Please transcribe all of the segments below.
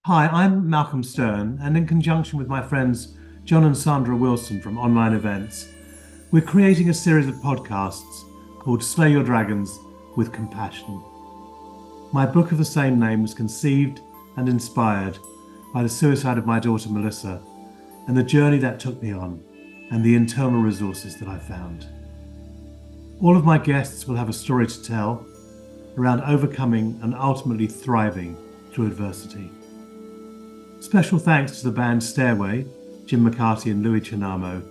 Hi, I'm Malcolm Stern, and in conjunction with my friends John and Sandra Wilson from Online Events, we're creating a series of podcasts called Slay Your Dragons with Compassion. My book of the same name was conceived and inspired by the suicide of my daughter Melissa and the journey that took me on and the internal resources that I found. All of my guests will have a story to tell around overcoming and ultimately thriving through adversity. Special thanks to the band Stairway, Jim McCarthy and Louis Chinamo,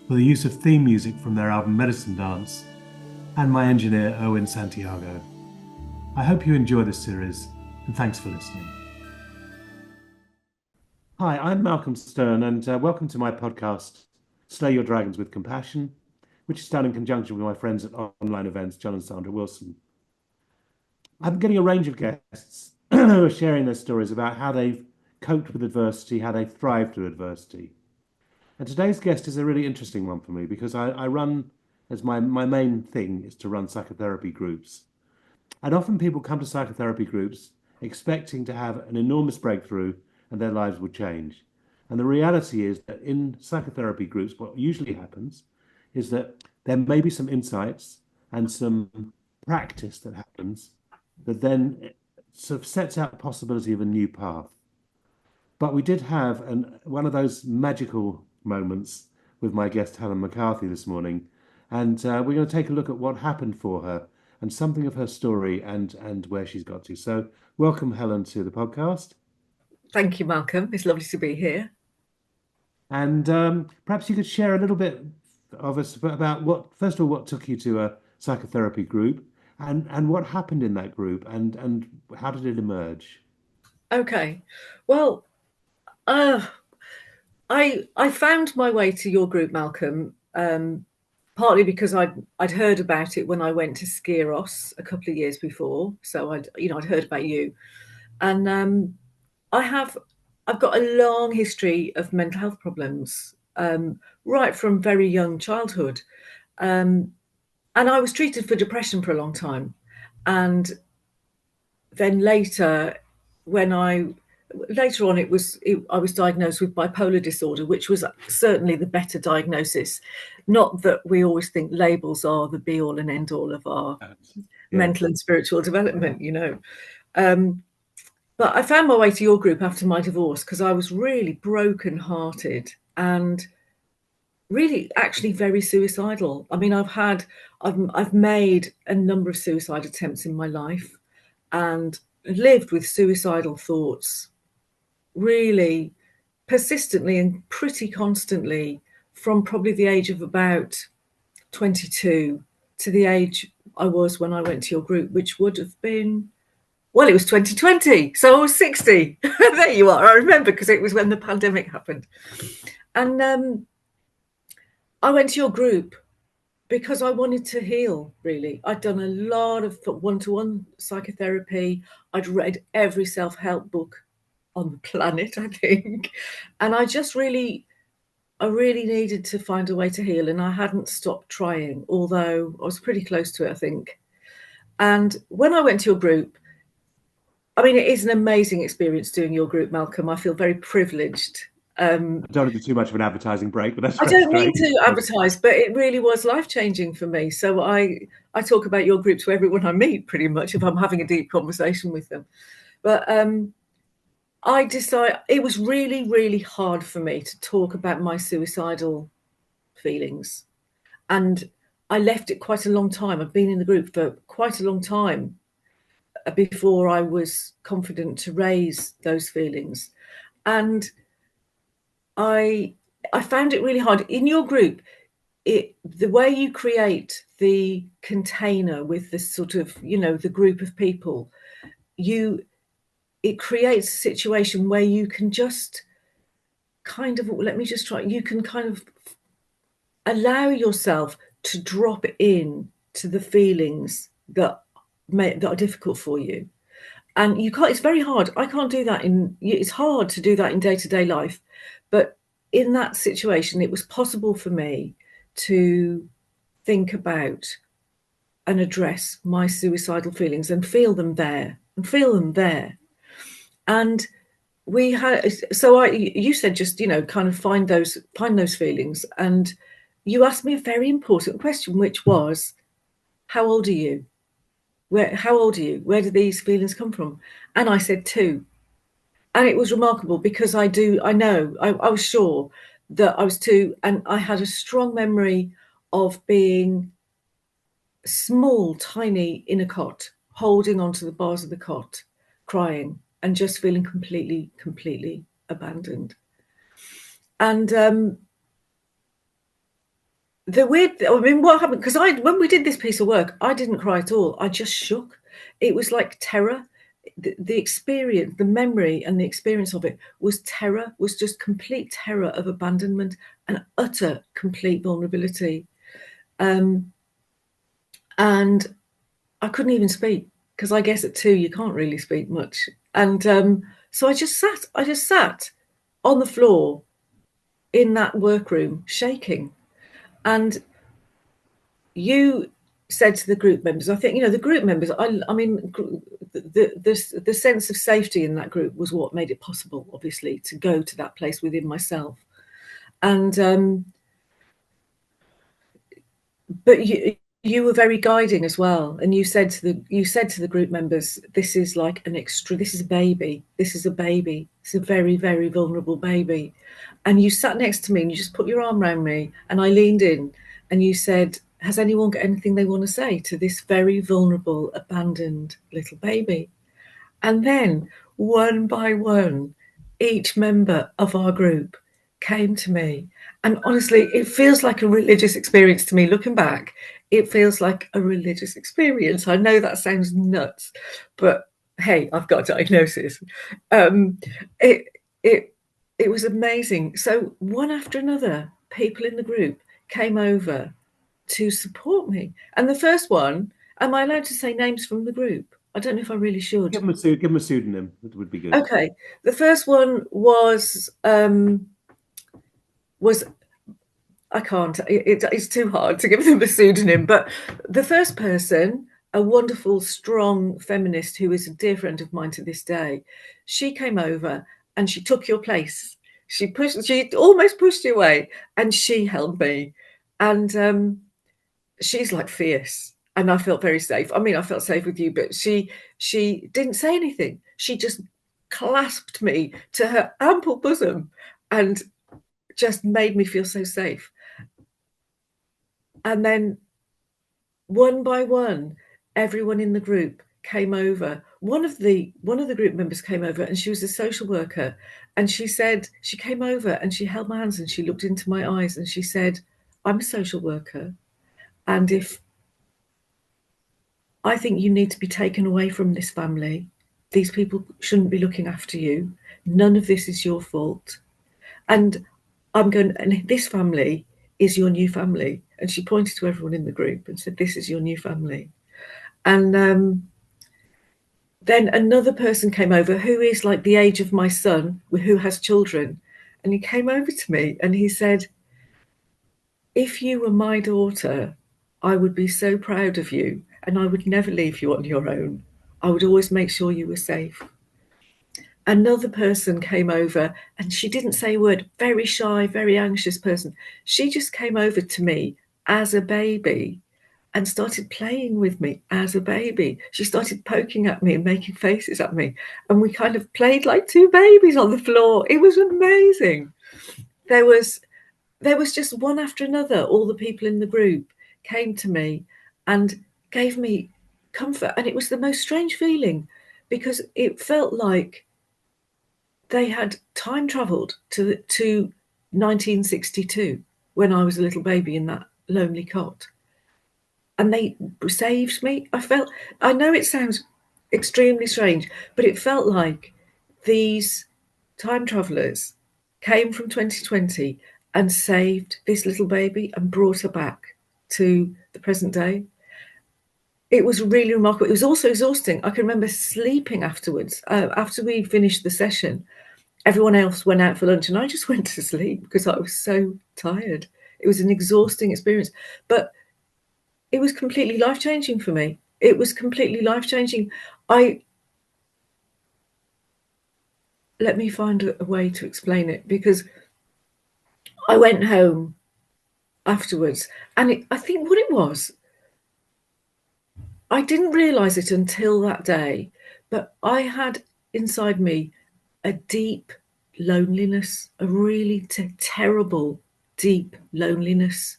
for the use of theme music from their album Medicine Dance, and my engineer Owen Santiago. I hope you enjoy this series, and thanks for listening. Hi, I'm Malcolm Stern, and welcome to my podcast, Slay Your Dragons with Compassion, which is done in conjunction with my friends at Online Events, John and Sandra Wilson. I'm getting a range of guests who are sharing their stories about how they've coped with adversity, how they thrive through adversity. And today's guest is a really interesting one for me because I run, as my main thing is to run psychotherapy groups. And often people come to psychotherapy groups expecting to have an enormous breakthrough and their lives would change. And the reality is that in psychotherapy groups, what usually happens is that there may be some insights and some practice that happens that then sort of sets out the possibility of a new path. But we did have one of those magical moments with my guest Helen McCarthy this morning, and we're going to take a look at what happened for her and something of her story and where she's got to. So welcome, Helen, to the podcast. Thank you, Malcolm. It's lovely to be here. And perhaps you could share a little bit of us about first of all, what took you to a psychotherapy group and what happened in that group and how did it emerge? Okay. Well, I found my way to your group, Malcolm, partly because I'd heard about it when I went to Skiros a couple of years before. So I'd heard about you, and I've got a long history of mental health problems, right from very young childhood, and I was treated for depression for a long time, and then when later on I was diagnosed with bipolar disorder, which was certainly the better diagnosis. Not that we always think labels are the be all and end all of our mental and spiritual development, but I found my way to your group after my divorce because I was really broken-hearted and really actually very suicidal. I mean, I've made a number of suicide attempts in my life and lived with suicidal thoughts really persistently and pretty constantly from probably the age of about 22 to the age I was when I went to your group, which would have been, well, it was 2020. So I was 60. There you are. I remember because it was when the pandemic happened. And I went to your group because I wanted to heal, really. I'd done a lot of one-to-one psychotherapy. I'd read every self-help book on the planet, I think. And I really needed to find a way to heal. And I hadn't stopped trying, although I was pretty close to it, I think. And when I went to your group, I mean, it is an amazing experience doing your group, Malcolm. I feel very privileged. I don't want to do too much of an advertising break, but I that's don't mean great. to advertise, but it really was life-changing for me. So I talk about your group to everyone I meet pretty much if I'm having a deep conversation with them. But I decided it was really, really hard for me to talk about my suicidal feelings. And I left it quite a long time. I've been in the group for quite a long time before I was confident to raise those feelings. And I found it really hard in your group. The way you create the container with this sort of, the group of people, it creates a situation where you can just kind of, let me just try, you can kind of allow yourself to drop in to the feelings that are difficult for you. And you can't, it's very hard. I can't do that it's hard to do that in day-to-day life. But in that situation, it was possible for me to think about and address my suicidal feelings and feel them there. And we had, so you said just, kind of find those feelings, and you asked me a very important question, which was, how old are you? How old are you? Where do these feelings come from? And I said 2. And it was remarkable because I was sure that I was 2, and I had a strong memory of being small, tiny in a cot, holding onto the bars of the cot, crying, and just feeling completely, completely abandoned. And what happened? Because when we did this piece of work, I didn't cry at all. I just shook. It was like terror. The experience, the memory and the experience of it was terror, was just complete terror of abandonment and utter complete vulnerability. And I couldn't even speak, because I guess at 2 you can't really speak much. And so I just sat on the floor in that workroom shaking. And you said to the group members, I think, the group members, I mean, the sense of safety in that group was what made it possible, obviously, to go to that place within myself. And but you were very guiding as well, and you said to the group members, this is like this is a baby, it's a very, very vulnerable baby. And you sat next to me and you just put your arm around me, and I leaned in, and you said, has anyone got anything they want to say to this very vulnerable, abandoned little baby? And then, one by one, each member of our group came to me. And honestly, it feels like a religious experience to me. Looking back, it feels like a religious experience. I know that sounds nuts, but hey, I've got a diagnosis. It was amazing. So one after another, people in the group came over to support me. And the first one, am I allowed to say names from the group? I don't know if I really should. Give them a pseudonym. It would be good. Okay. The first one was I can't. It's too hard to give them a pseudonym. But the first person, a wonderful, strong feminist who is a dear friend of mine to this day, she came over and she took your place. She almost pushed you away, and she held me. And she's like fierce, and I felt very safe. I mean, I felt safe with you, but she didn't say anything. She just clasped me to her ample bosom and just made me feel so safe. And then one by one, everyone in the group came over. One of the group members came over, and she was a social worker, and she came over and she held my hands and she looked into my eyes and she said, I'm a social worker, and if I think you need to be taken away from this family. These people shouldn't be looking after you. None of this is your fault. And this family is your new family. And she pointed to everyone in the group and said, this is your new family. And then another person came over who is like the age of my son, who has children. And he came over to me and he said, if you were my daughter, I would be so proud of you, and I would never leave you on your own. I would always make sure you were safe. Another person came over and she didn't say a word, very shy, very anxious person. She just came over to me as a baby and started playing with me as a baby. She started poking at me and making faces at me. And we kind of played like 2 babies on the floor. It was amazing. There was just one after another. All the people in the group came to me and gave me comfort. And it was the most strange feeling, because it felt like they had time traveled to 1962, when I was a little baby in that lonely cot. And they saved me. I know it sounds extremely strange, but it felt like these time travelers came from 2020 and saved this little baby and brought her back to the present day. It was really remarkable. It was also exhausting. I can remember sleeping afterwards. After we finished the session, everyone else went out for lunch and I just went to sleep because I was so tired. It was an exhausting experience, but it was completely life-changing for me. It was completely life-changing. let me find a way to explain it, because I went home afterwards, and I think what it was, I didn't realize it until that day, but I had inside me a deep loneliness, a really terrible, deep loneliness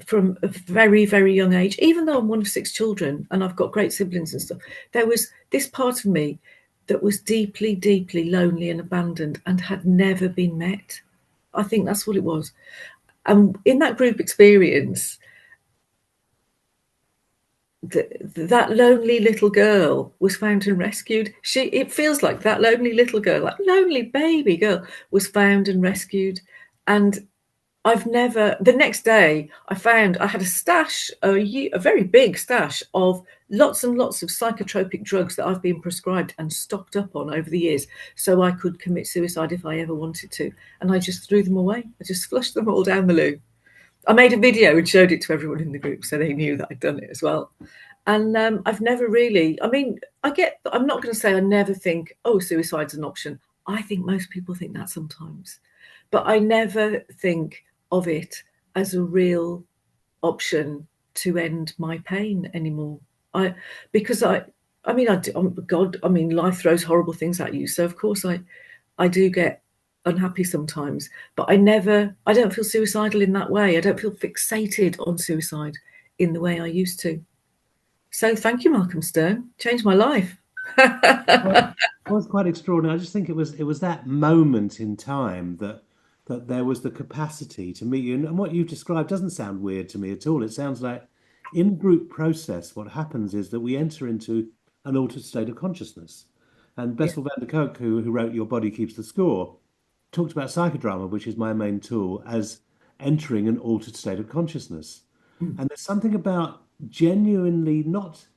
from a very, very young age. Even though I'm one of six children and I've got great siblings and stuff, there was this part of me that was deeply, deeply lonely and abandoned and had never been met. I think that's what it was. And in that group experience, that lonely little girl was found and rescued. It feels like that lonely little girl, that lonely baby girl, was found and rescued. And I've never. The next day, I found I had a stash, a very big stash of lots and lots of psychotropic drugs that I've been prescribed and stocked up on over the years, so I could commit suicide if I ever wanted to. And I just threw them away. I just flushed them all down the loo. I made a video and showed it to everyone in the group, so they knew that I'd done it as well. And I've never really. I mean, I'm not going to say I never think, oh, suicide's an option. I think most people think that sometimes, but I never think of it as a real option to end my pain anymore. I because I mean, God, I mean, life throws horrible things at you, so of course I do get unhappy sometimes, but I don't feel suicidal in that way. I don't feel fixated on suicide in the way I used to. So thank you, Malcolm Stern. Changed my life. Well, it was quite extraordinary. I just think it was that moment in time that there was the capacity to meet you. And what you've described doesn't sound weird to me at all. It sounds like in group process, what happens is that we enter into an altered state of consciousness. And Yeah. Bessel van der Kolk, who wrote Your Body Keeps the Score, talked about psychodrama, which is my main tool, as entering an altered state of consciousness. Mm. And there's something about genuinely not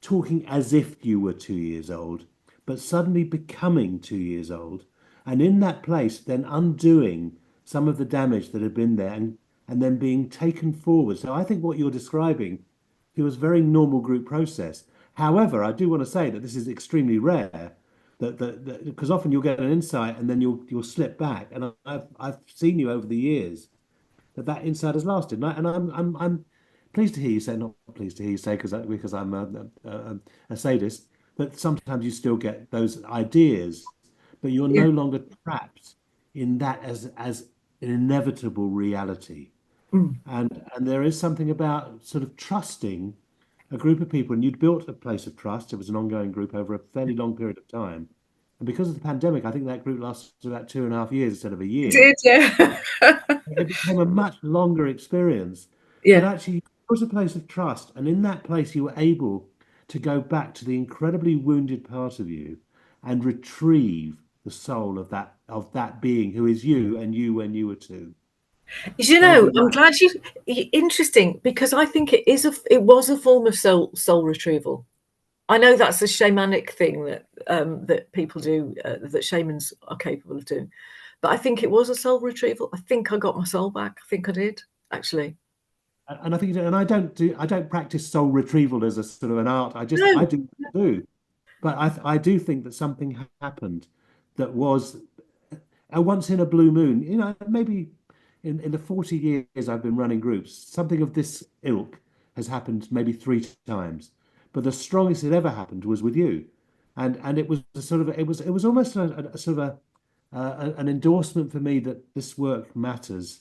talking as if you were 2 years old, but suddenly becoming 2 years old. And in that place, then undoing some of the damage that had been there and then being taken forward. So I think what you're describing, it was a very normal group process. However, I do want to say that this is extremely rare. That because often you'll get an insight and then you'll slip back. And I've seen you over the years that insight has lasted. And I'm pleased to hear you say, not pleased to hear you say because I'm a sadist, but sometimes you still get those ideas, but you're Yeah. no longer trapped in that as an inevitable reality. Mm. And there is something about sort of trusting a group of people, and you'd built a place of trust. It was an ongoing group over a fairly long period of time. And because of the pandemic, I think that group lasted about 2.5 years instead of a It year. did, yeah. It became a much longer experience. But Yeah. actually, it was a place of trust. And in that place, you were able to go back to the incredibly wounded part of you and retrieve the soul of that being who is you and you when you were two. You So I know, think I'm that glad you. Interesting, because I think it was a form of soul retrieval. I know that's a shamanic thing that people do, that shamans are capable of doing, but I think it was a soul retrieval. I think I got my soul back. I think I did, actually. and I think and I don't practice soul retrieval as a sort of an art. I No. do. But I do think that something happened that was a once in a blue moon. Maybe in the 40 years I've been running groups, something of this ilk has happened maybe 3 times. But the strongest it ever happened was with you. And it was a sort of it was almost a sort of an endorsement for me that this work matters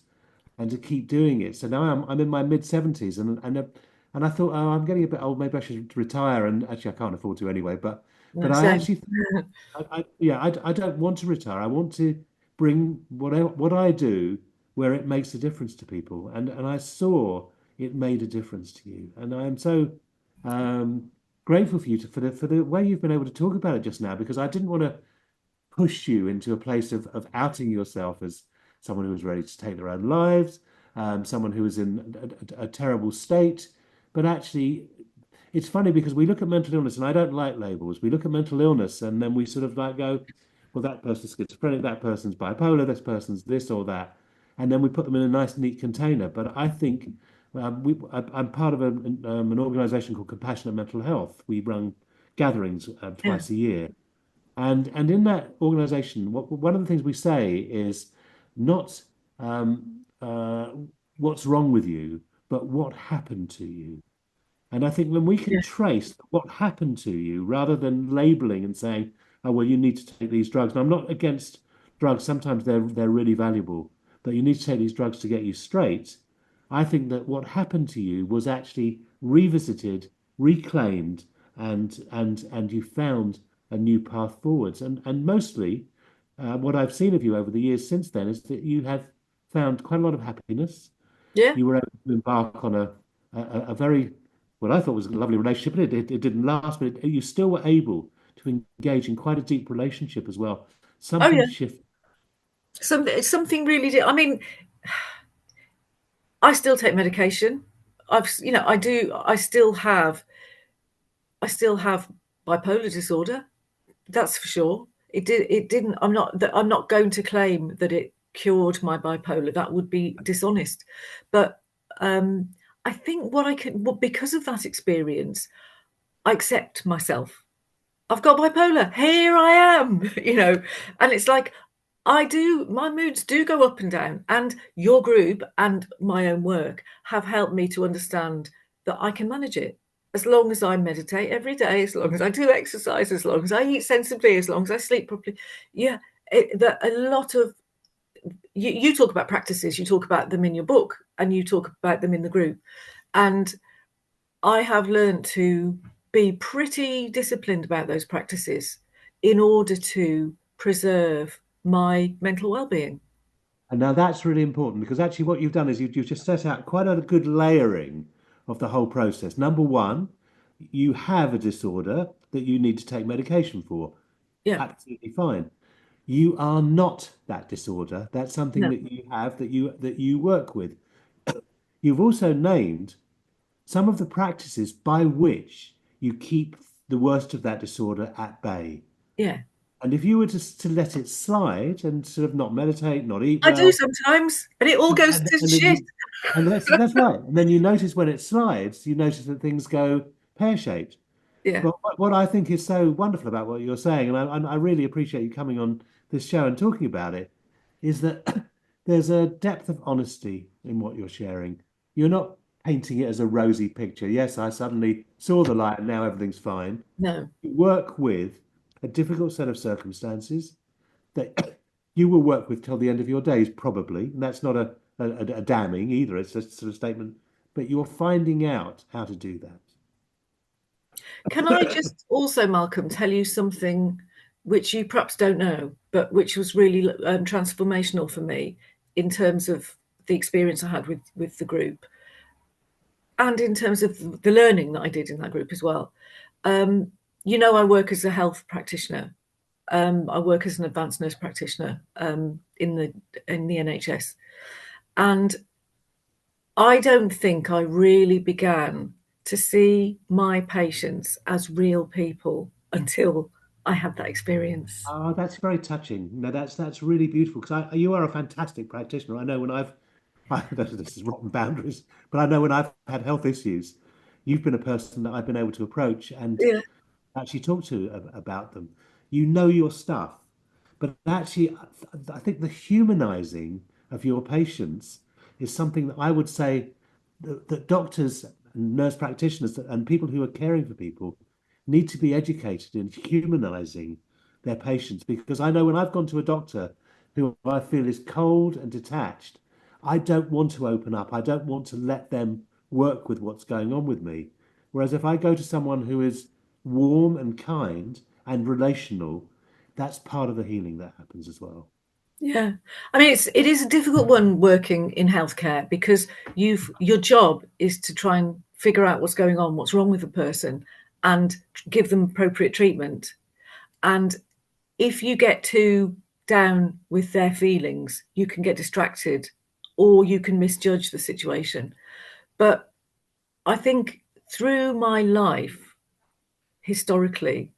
and to keep doing it. So now I'm in my mid 70s and I thought, oh, I'm getting a bit old. Maybe I should retire. And actually, I can't afford to anyway. But No, I same. actually, yeah, I don't want to retire. I want to bring what I do where it makes a difference to people. And I saw it made a difference to you. And I'm so um, grateful for you for the way you've been able to talk about it just now because I didn't want to push you into a place of outing yourself as someone who was ready to take their own lives, someone who was in a terrible state. But actually, it's funny because we look at mental illness, and I don't like labels. We look at mental illness, and then we sort of like go, well, that person's schizophrenic, that person's bipolar, this person's this or that. And then we put them in a nice, neat container. But I think I'm part of an organization called Compassionate Mental Health. We run gatherings Yeah. twice a year And in that organization, one of the things we say is not what's wrong with you, but what happened to you. And I think when we can Yeah. trace what happened to you rather than labeling and saying, oh, well, you need to take these drugs. And I'm not against drugs. Sometimes they're really valuable, but you need to take these drugs to get you straight. I think that what happened to you was actually revisited, reclaimed, and you found a new path forwards. And mostly, what I've seen of you over the years since then is that you have found quite a lot of happiness. Yeah. You were able to embark on a very, what I thought was a lovely relationship, and it didn't last, but you still were able to engage in quite a deep relationship as well. Oh Something yeah. shifted. Something really. I mean, I still take medication. I do. I still have bipolar disorder. That's for sure. It didn't. I'm not going to claim that it cured my bipolar. That would be dishonest. But um, I think because of that experience, I accept myself. I've got bipolar. Here I am, and it's like my moods do go up and down. And your group and my own work have helped me to understand that I can manage it as long as I meditate every day, as long as I do exercise, as long as I eat sensibly, as long as I sleep properly. Yeah, a lot of you talk about practices, you talk about them in your book, and you talk about them in the group. And I have learned to be pretty disciplined about those practices in order to preserve my mental well-being. And now that's really important because actually what you've done is you've just set out quite a good layering of the whole process. Number one, you have a disorder that you need to take medication for. Yeah, Absolutely fine. You are not that disorder. That's something no, that you have that you work with. You've also named some of the practices by which you keep the worst of that disorder at bay. yeah. And if you were to let it slide and sort of not meditate, not eat I do well, sometimes, and it all goes to and then shit. that's right. And then you notice when it slides, you notice that things go pear-shaped. Yeah, But what I think is so wonderful about what you're saying, and I really appreciate you coming on this show and talking about it, is that there's a depth of honesty in what you're sharing. You're not painting it as a rosy picture. Yes, I suddenly saw the light and now everything's fine. no, You work with a difficult set of circumstances that you will work with till the end of your days, probably. And that's not a damning either. It's just a sort of statement. But you're finding out how to do that. Can I just also, Malcolm, tell you something which you perhaps don't know, but which was really transformational for me in terms of the experience I had with the group, and in terms of the learning that I did in that group as well. Um, I work as a health practitioner. I work as an advanced nurse practitioner in the NHS, and I don't think I really began to see my patients as real people until I had that experience. Oh, that's very touching. No, that's really beautiful because you are a fantastic practitioner. I know when this is rotten boundaries, but I know when I've had health issues, you've been a person that I've been able to approach and Yeah, actually talk to about them. You know your stuff, but actually, I think the humanizing of your patients is something that I would say that doctors and nurse practitioners and people who are caring for people need to be educated in humanizing their patients. Because I know when I've gone to a doctor who I feel is cold and detached, I don't want to open up. I don't want to let them work with what's going on with me. Whereas if I go to someone who is warm and kind and relational, that's part of the healing that happens as well. yeah. I mean, it is a difficult one working in healthcare because your job is to try and figure out what's going on, what's wrong with the person, and give them appropriate treatment. And if you get too down with their feelings, you can get distracted or you can misjudge the situation. But I think through my life, historically,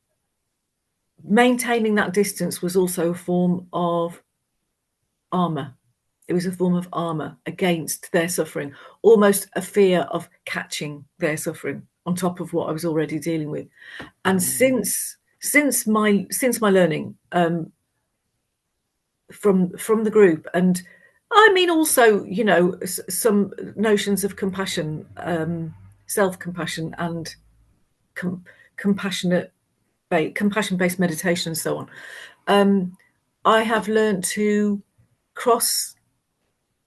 maintaining that distance was also a form of armor. It was a form of armor against their suffering, almost a fear of catching their suffering on top of what I was already dealing with. And since my learning from the group, and I mean also, some notions of compassion, self-compassion, and com- compassionate compassion-based meditation and so on. I have learned to cross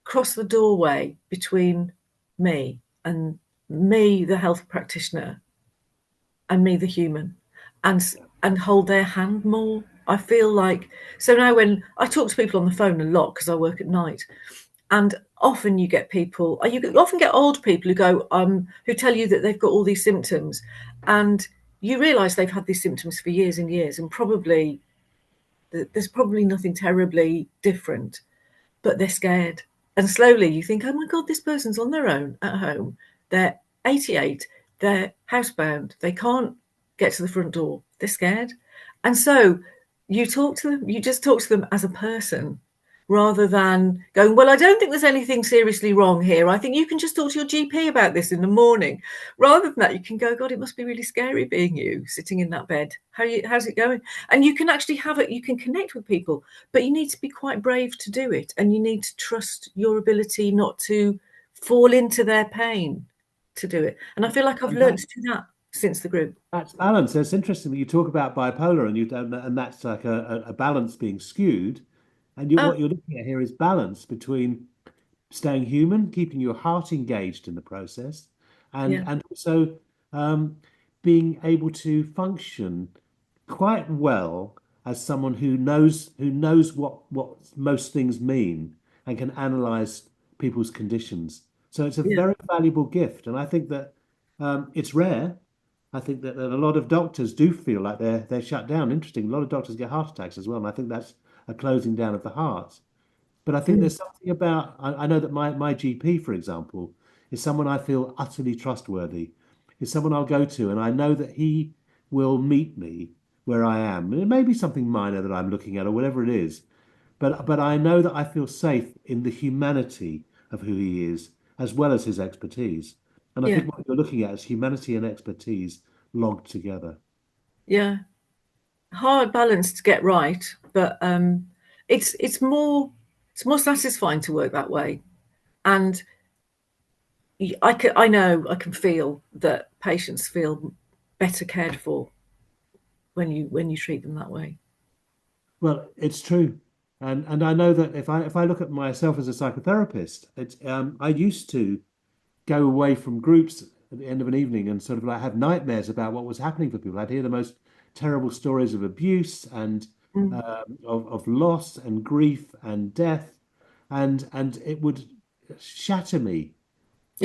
cross the doorway between me and me, the health practitioner, and me, the human, and and hold their hand more. I feel like, so now when I talk to people on the phone a lot because I work at night, and often you get people, you often get old people who go, who tell you that they've got all these symptoms, and you realise they've had these symptoms for years and years, and probably there's probably nothing terribly different, but they're scared. And slowly you think, oh my God, this person's on their own at home. They're 88, they're housebound, they can't get to the front door, they're scared. And so you just talk to them as a person rather than going, well, I don't think there's anything seriously wrong here. I think you can just talk to your GP about this in the morning. Rather than that, you can go, God, it must be really scary being you sitting in that bed. How's it going? And you can actually have it, you can connect with people, but you need to be quite brave to do it. And you need to trust your ability not to fall into their pain to do it. And I feel like I've And learned to do that since the group. that's balance. It's interesting that you talk about bipolar and that's like a balance being skewed. And Oh, what you're looking at here is balance between staying human, keeping your heart engaged in the process, yeah, and also um, being able to function quite well as someone who knows what most things mean and can analyze people's conditions. So it's a yeah, very valuable gift, and I think that it's rare. I think that a lot of doctors do feel like they're shut down. Interesting, a lot of doctors get heart attacks as well, and I think that's a closing down of the heart. But I think mm, there's something about, I know that my GP, for example, is someone I feel utterly trustworthy. Is someone I'll go to, and I know that he will meet me where I am. And it may be something minor that I'm looking at or whatever it is, but I know that I feel safe in the humanity of who he is, as well as his expertise. And I yeah, think what you're looking at is humanity and expertise logged together. yeah. Hard balance to get right, but it's it's more it's more satisfying to work that way. And I can feel that patients feel better cared for when you treat them that way. Well, it's true. And I know that if I look at myself as a psychotherapist, it's I used to go away from groups at the end of an evening and sort of like have nightmares about what was happening for people. I'd hear the most terrible stories of abuse and Mm. of loss and grief and death, and it would shatter me.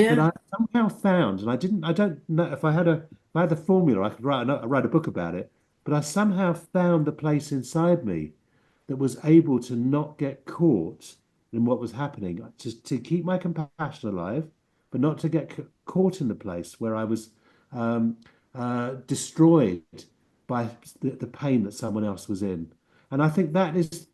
But Yeah, I somehow found, and I don't know if I had the formula, I could write a book about it. But I somehow found the place inside me that was able to not get caught in what was happening, to keep my compassion alive, but not to get caught in the place where I was um, destroyed by the pain that someone else was in. And I think that is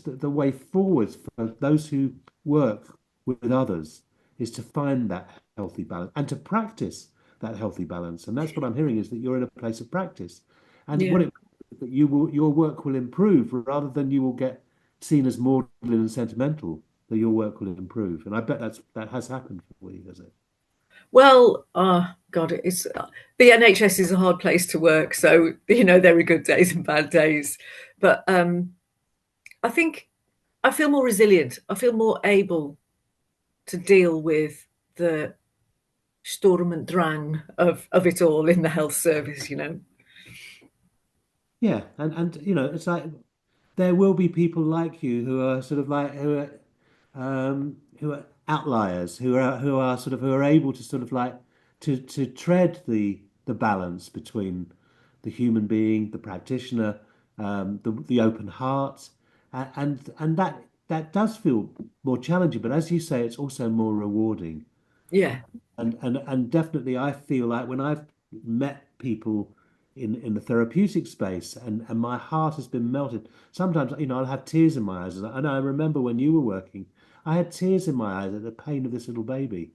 the way forward for those who work with others, is to find that healthy balance and to practice that healthy balance. And that's what I'm hearing, is that you're in a place of practice. And yeah. what it that your work will improve rather than you will get seen as maudlin and sentimental, that your work will improve. And I bet that has happened for you, has it? Well, God, it's the NHS is a hard place to work, so there are good days and bad days. But I think I feel more resilient. I feel more able to deal with the Sturm und Drang of it all in the health service. Yeah, and it's like there will be people like you who are sort of like who are outliers, who are able to sort of like to tread the balance between the human being, the practitioner, the open heart, and that does feel more challenging. But as you say, it's also more rewarding. Yeah, And definitely I feel like when I've met people in the therapeutic space, and my heart has been melted. Sometimes, I'll have tears in my eyes. And I remember when you were working, I had tears in my eyes at the pain of this little baby.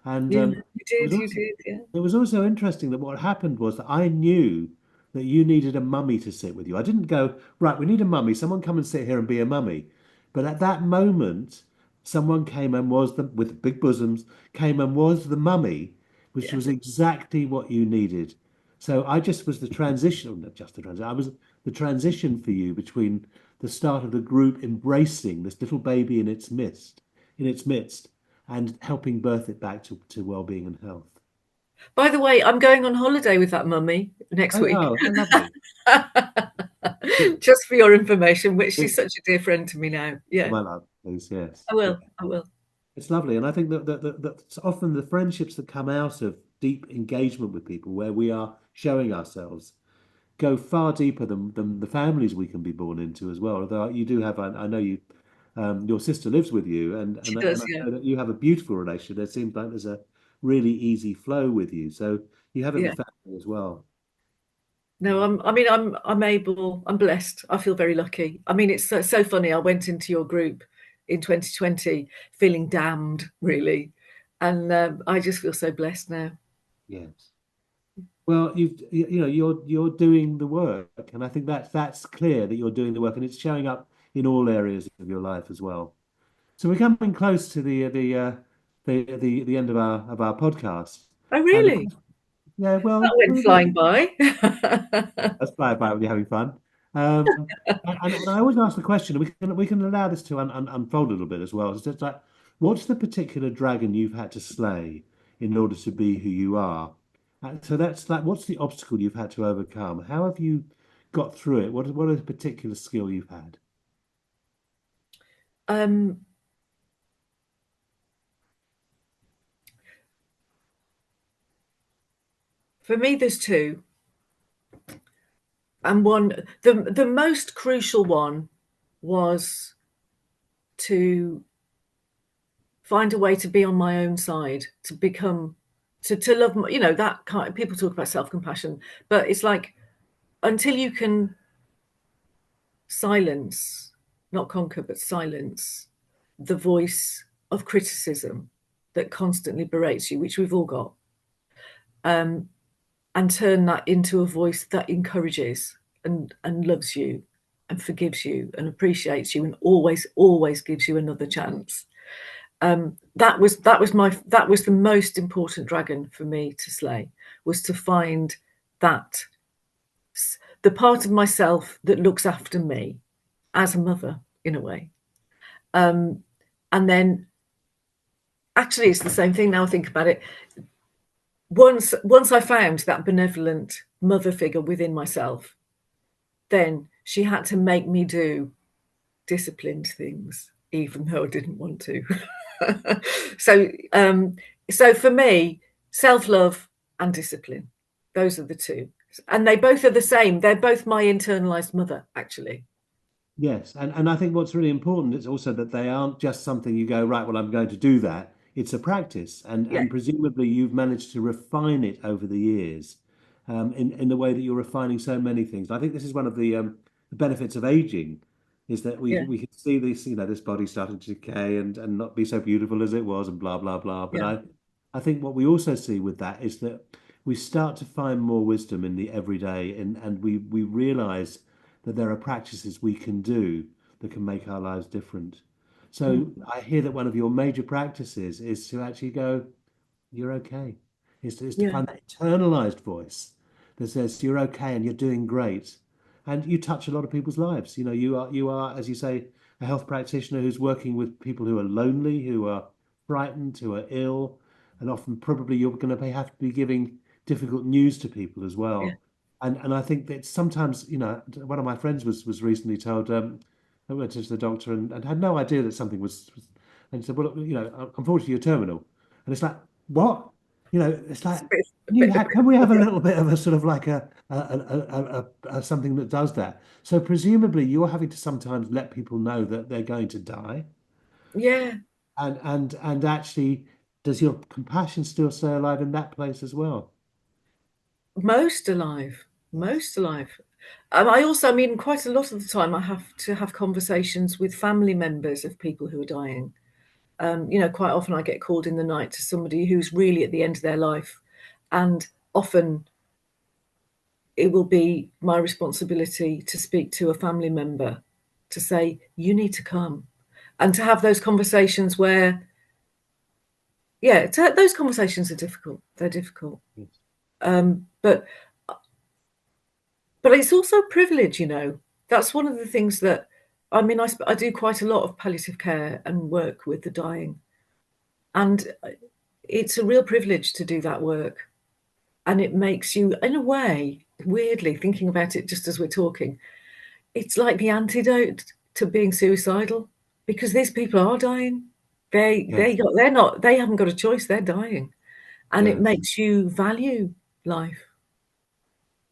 And yeah, it was you also did, yeah, it was also interesting that what happened was that I knew that you needed a mummy to sit with you. I didn't go, right, we need a mummy. Someone come and sit here and be a mummy. But at that moment, someone came and was the, with big bosoms, came and was the mummy, which Yeah. was exactly what you needed. So I just was the transition, not just the transition, I was the transition for you between the start of the group embracing this little baby in its midst, and helping birth it back to well-being and health. By the way, I'm going on holiday with that mummy next Oh, week. oh, how lovely. Good. Just for your information, which she's Good. such a dear friend to me now. Oh, Yeah, my love, please, yes. I Yeah. will. I will. It's lovely. And I think that often the friendships that come out of deep engagement with people where we are showing ourselves go far deeper than the families we can be born into as well. Although you do have, I know you, your sister lives with you, She and does. I Yeah. know that you have a beautiful relationship. There seems like there's a really easy flow with you. So you have it Yeah. with family as well. No, I mean, I'm able. I'm blessed. I feel very lucky. I mean, it's so funny. I went into your group in 2020 feeling damned, really, and I just feel so blessed now. Yes. Well, you know you're doing the work, and I think that's clear that you're doing the work, and it's showing up in all areas of your life as well. So we're coming close to the end of our podcast, Oh, and the really? question, yeah, That well, went flying by. let's fly about when you're having fun. And I always ask the question, and we can allow this to unfold a little bit as well. It's just like, what's the particular dragon you've had to slay in order to be who you are? So that's like, what's the obstacle you've had to overcome? How have you got through it? What is a particular skill you've had? um, for me, there's two, and one the most crucial one was to find a way to be on my own side, to become to love, that kind. People talk about self-compassion, but it's like until you can silence, not conquer, but silence the voice of criticism that constantly berates you, which we've all got, um, and turn that into a voice that encourages and loves you and forgives you and appreciates you and always gives you another chance. That was the most important dragon for me to slay, was to find that the part of myself that looks after me as a mother, in a way. And then actually it's the same thing now I think about it. Once I found that benevolent mother figure within myself, then she had to make me do disciplined things, even though I didn't want to. so, so for me, self-love and discipline, those are the two, and they both are the same. They're both my internalized mother, actually. Yes, and I think what's really important is also that they aren't just something you go, right, well, I'm going to do that. It's a practice, Yeah, and presumably you've managed to refine it over the years, in the way that you're refining so many things. I think this is one of the benefits of aging, is that yeah, we can see this, this body starting to decay and not be so beautiful as it was, and blah blah blah. But yeah, I think what we also see with that is that we start to find more wisdom in the everyday, and we realize that there are practices we can do that can make our lives different. mm, So I hear that one of your major practices is to actually go, you're okay. Is to yeah, find that internalized voice that says you're okay and you're doing great. And you touch a lot of people's lives. You are, as you say, a health practitioner who's working with people who are lonely, who are frightened, who are ill, and often probably you're going to have to be giving difficult news to people as yeah, well. And I think that sometimes, one of my friends was recently told, I went to the doctor and had no idea that something and said, well, unfortunately you're terminal. And it's like, what? It's it's like, a bit of a can we have a critical. little bit of a sort of like a something that does that? So presumably you're having to sometimes let people know that they're going to die, Yeah, and actually, does your compassion still stay alive in that place as well? most alive, Yes. most alive. I mean, quite a lot of the time, I have to have conversations with family members of people who are dying. Quite often I get called in the night to somebody who's really at the end of their life, and often it will be my responsibility to speak to a family member to say, you need to come, and to have those conversations where, yeah, those conversations are difficult. They're difficult. Yes. But it's also a privilege, you know. That's one of the things that, I mean, I do quite a lot of palliative care and work with the dying, and it's a real privilege to do that work. And it makes you, in a way, weirdly, thinking about it just as we're talking, it's like the antidote to being suicidal, because these people are dying. Yes. They haven't got a choice. They're dying, and it Yes. makes you value life.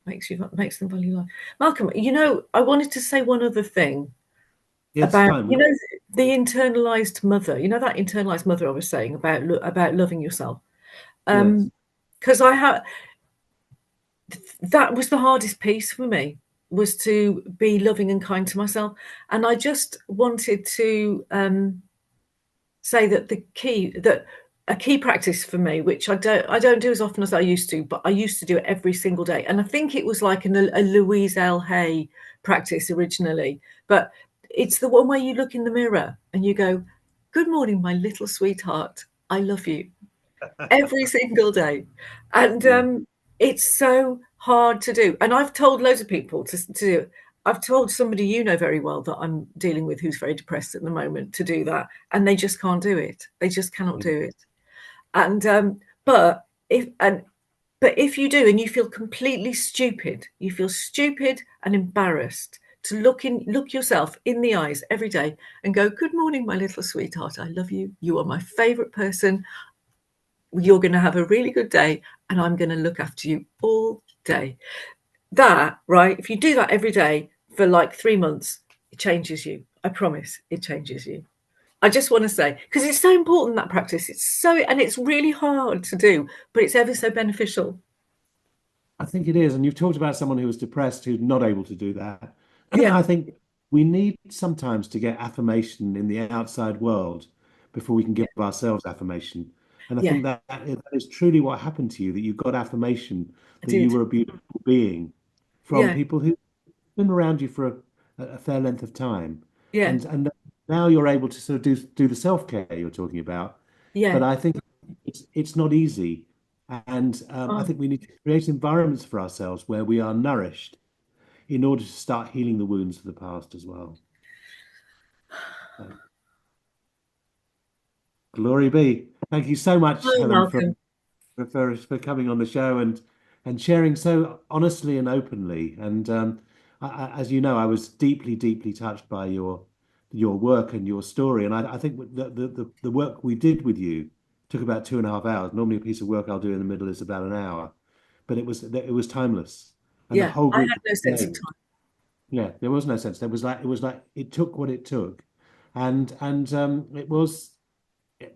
Makes them value life. Malcolm, you know, I wanted to say one other thing It's about, fine. you know, the internalized mother. You know, that internalized mother I was saying about loving yourself. Yes. Because I have, that was the hardest piece for me, was to be loving and kind to myself. And I just wanted to say that a key practice for me, which I don't do as often as I used to, but I used to do it every single day. And I think it was like a Louise L. Hay practice originally, but it's the one where you look in the mirror and you go, "Good morning, my little sweetheart. I love you," every single day. And Yeah. it's so hard to do. And I've told loads of people to do it. I've told somebody you know very well that I'm dealing with who's very depressed at the moment to do that, and they just can't do it. They just cannot do it. And but if you do, and you feel completely stupid, you feel stupid and embarrassed to look yourself in the eyes every day and go, "Good morning, my little sweetheart. I love you. You are my favorite person. You're going to have a really good day, and I'm going to look after you all day." That, right? If you do that every day for like 3 months, it changes you. I promise, it changes you. I just want to say, because it's so important, that practice. And it's really hard to do, but it's ever so beneficial. I think it is. And you've talked about someone who was depressed who's not able to do that. Yeah, I think we need sometimes to get affirmation in the outside world before we can yeah, give ourselves affirmation. And I yeah. think that is truly what happened to you, that you got affirmation I that you did. were a beautiful being from Yeah, people who've been around you for a fair length of time. yeah, And now you're able to sort of do the self-care you're talking about. But yeah. I think it's not easy. And I Oh, think we need to create environments for ourselves where we are nourished in order to start healing the wounds of the past as well. So, glory be. Thank you so much, oh, Helen, Malcolm. for coming on the show and sharing so honestly and openly. And as you know, I was deeply, deeply touched by your work and your story. And I think the work we did with you took about 2.5 hours. Normally, a piece of work I'll do in the middle is about an hour, but it was timeless, and the Yeah, whole I group had was no the sense of same. time. Yeah, there was no sense. It was like it took what it took, and it was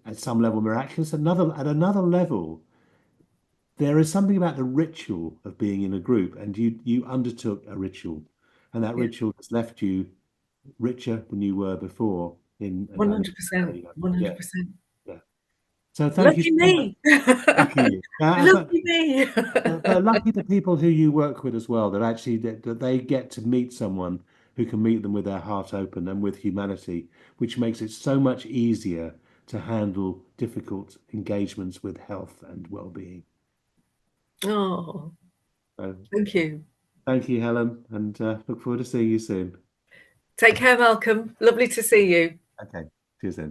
at some level miraculous. At another level, there is something about the ritual of being in a group, and you undertook a ritual, and that Yeah, ritual has left you richer than you were before and 100%, yeah, 100%. yeah. So thank you Lucky so much. me. Lucky you. Lucky me. But lucky the people who you work with as well, that they get to meet someone who can meet them with their heart open and with humanity, which makes it so much easier to handle difficult engagements with health and well-being. Oh, So thank you. thank you, Helen, and look forward to seeing you soon. Take care, Malcolm. Lovely to see you. Okay, cheers then.